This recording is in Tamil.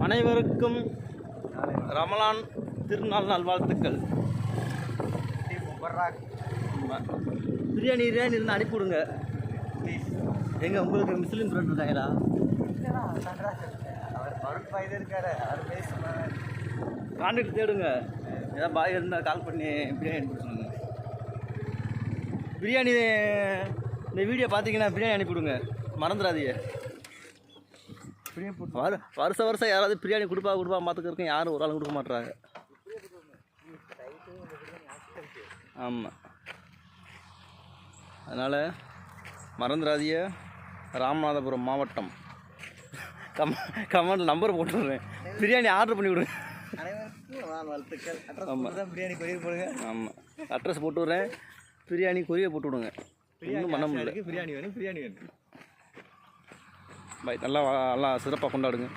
அனைவருக்கும் ரமலான் திருநாள் நல்வாழ்த்துக்கள். பிரியாணி இருந்து அனுப்பிவிடுங்க. எங்க உங்களுக்கு முஸ்லீம் ஃப்ரெண்ட் இருக்காங்களா? கான்டாக்ட் தேடுங்க. ஏதாவது பாய் இருந்தால் கால் பண்ணி பிரியாணி அனுப்பிவிடுங்க. பிரியாணி இந்த வீடியோ பார்த்தீங்கன்னா பிரியாணி அனுப்பிவிடுங்க, மறந்துடாதீங்க. வருஷம் யாராவது பிரியாணி கொடுப்பா பார்த்துக்கிறதுக்கும் யாரும் ஒரு ஆளும் கொடுக்க மாட்டுறாங்க. ஆமாம், அதனால் மறந்துடாதீங்க. ராமநாதபுரம் மாவட்டம். கமெண்ட் நம்பர் போட்டுவிட்றேன், பிரியாணி ஆர்டர் பண்ணி விடுங்க. ஆமாம், பிரியாணி கொரியர் போடுங்க. ஆமாம், அட்ரஸ் போட்டு விட்றேன், பிரியாணி கொரியர் போட்டு விடுங்க. ஒன்றும் பண்ண முடியல. பிரியாணி வேணும். பாய், நல்லா சிறப்பாக கொண்டாடுங்க.